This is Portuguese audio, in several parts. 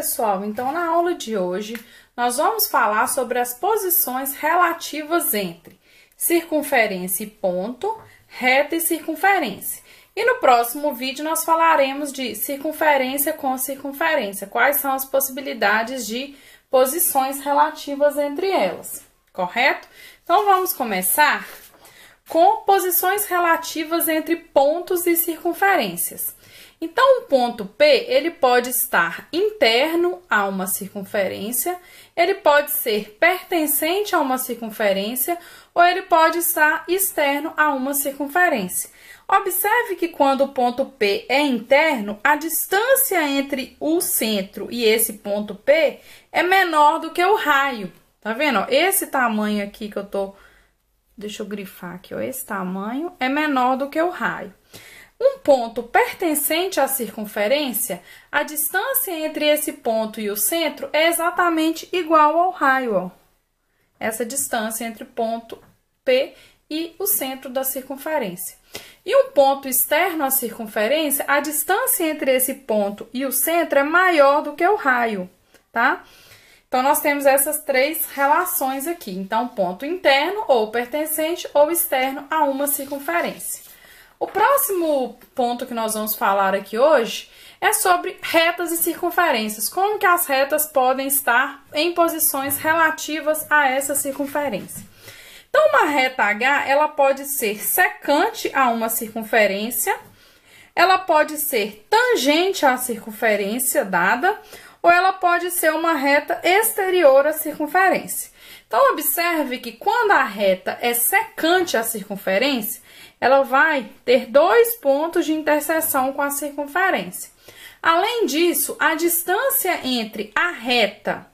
pessoal, então na aula de hoje nós vamos falar sobre as posições relativas entre circunferência e ponto, reta e circunferência. E no próximo vídeo nós falaremos de circunferência com circunferência, quais são as possibilidades de posições relativas entre elas, correto? Então vamos começar com posições relativas entre pontos e circunferências. Então, o ponto P, ele pode estar interno a uma circunferência, ele pode ser pertencente a uma circunferência, ou ele pode estar externo a uma circunferência. Observe que quando o ponto P é interno, a distância entre o centro e esse ponto P é menor do que o raio. Tá vendo? Ó, esse tamanho aqui que eu tô... Deixa eu grifar aqui, ó. Esse tamanho é menor do que o raio. Um ponto pertencente à circunferência, a distância entre esse ponto e o centro é exatamente igual ao raio, ó. Essa distância entre o ponto P e o centro da circunferência. E um ponto externo à circunferência, a distância entre esse ponto e o centro é maior do que o raio, tá? Então, nós temos essas três relações aqui. Então, ponto interno, ou pertencente, ou externo a uma circunferência. O próximo ponto que nós vamos falar aqui hoje é sobre retas e circunferências. Como que as retas podem estar em posições relativas a essa circunferência. Então, uma reta H, ela pode ser secante a uma circunferência, ela pode ser tangente à circunferência dada, ou ela pode ser uma reta exterior à circunferência. Então, observe que quando a reta é secante à circunferência, ela vai ter dois pontos de interseção com a circunferência. Além disso, a distância entre a reta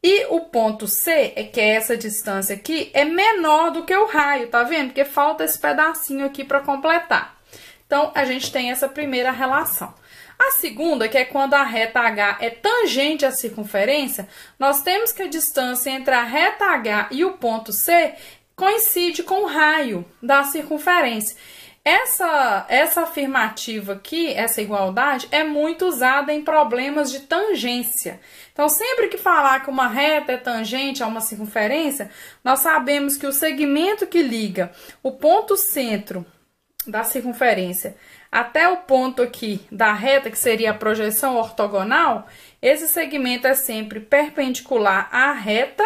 e o ponto C, que é essa distância aqui, é menor do que o raio, tá vendo? Porque falta esse pedacinho aqui para completar. Então, a gente tem essa primeira relação. A segunda, que é quando a reta H é tangente à circunferência, nós temos que a distância entre a reta H e o ponto C coincide com o raio da circunferência. Essa afirmativa aqui, essa igualdade, é muito usada em problemas de tangência. Então, sempre que falar que uma reta é tangente a uma circunferência, nós sabemos que o segmento que liga o ponto centro da circunferência até o ponto aqui da reta, que seria a projeção ortogonal, esse segmento é sempre perpendicular à reta.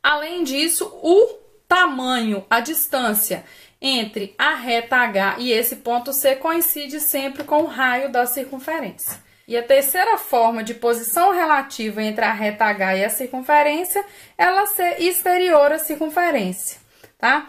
Além disso, o tamanho, a distância entre a reta H e esse ponto C coincide sempre com o raio da circunferência. E a terceira forma de posição relativa entre a reta H e a circunferência, ela ser exterior à circunferência, tá?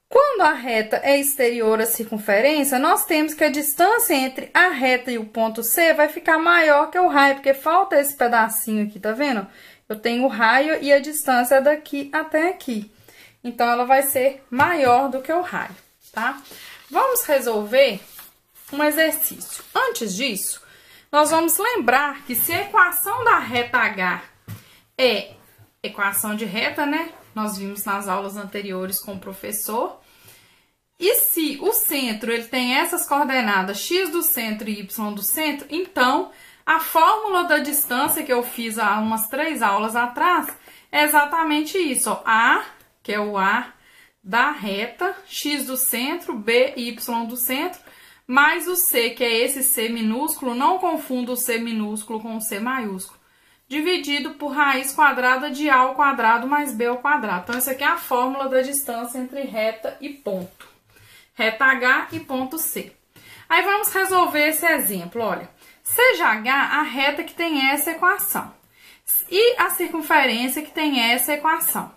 Quando a reta é exterior à circunferência, nós temos que a distância entre a reta e o ponto C vai ficar maior que o raio, porque falta esse pedacinho aqui, tá vendo? Eu tenho o raio e a distância daqui até aqui. Então, ela vai ser maior do que o raio, tá? Vamos resolver um exercício. Antes disso, nós vamos lembrar que se a equação da reta H é equação de reta, né? Nós vimos nas aulas anteriores com o professor. E se o centro ele tem essas coordenadas x do centro e y do centro, então a fórmula da distância que eu fiz há umas 3 aulas atrás é exatamente isso, ó. A, que é o A da reta, x do centro, b e y do centro, mais o C, que é esse C minúsculo, não confunda o C minúsculo com o C maiúsculo, dividido por raiz quadrada de A ao quadrado mais B ao quadrado. Então, essa aqui é a fórmula da distância entre reta e ponto. Reta H e ponto C. Aí, vamos resolver esse exemplo, olha. Seja H a reta que tem essa equação e a circunferência que tem essa equação.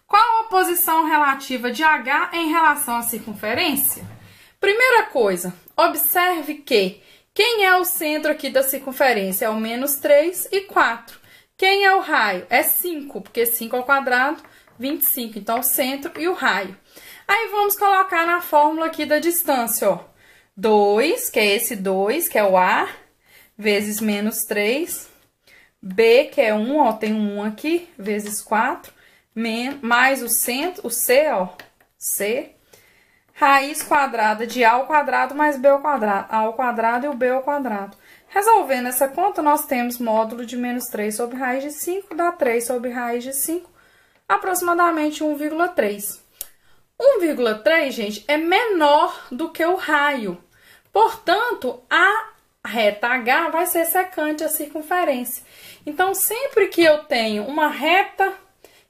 Qual a posição relativa de H em relação à circunferência? Primeira coisa, observe que quem é o centro aqui da circunferência? É o menos 3 e 4. Quem é o raio? É 5, porque 5 ao quadrado, 25. Então, o centro e o raio. Aí, vamos colocar na fórmula aqui da distância, ó. 2, que é esse 2, que é o A, vezes menos 3. B, que é 1, ó, tem um 1 aqui, vezes 4. Mais o centro, o C, ó, C. Raiz quadrada de A ao quadrado mais B ao quadrado. A ao quadrado e o B ao quadrado. Resolvendo essa conta, nós temos módulo de menos 3 sobre raiz de 5, dá 3 sobre raiz de 5, aproximadamente 1,3. 1,3, gente, é menor do que o raio. Portanto, a reta H vai ser secante à circunferência. Então, sempre que eu tenho uma reta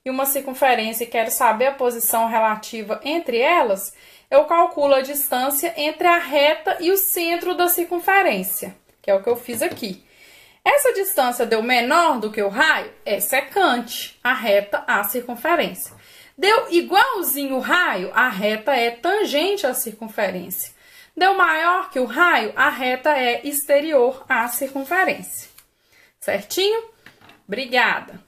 e uma circunferência e quero saber a posição relativa entre elas, eu calculo a distância entre a reta e o centro da circunferência, que é o que eu fiz aqui. Essa distância deu menor do que o raio? É secante a reta à circunferência. Deu igualzinho o raio? A reta é tangente à circunferência. Deu maior que o raio? A reta é exterior à circunferência. Certinho? Obrigada!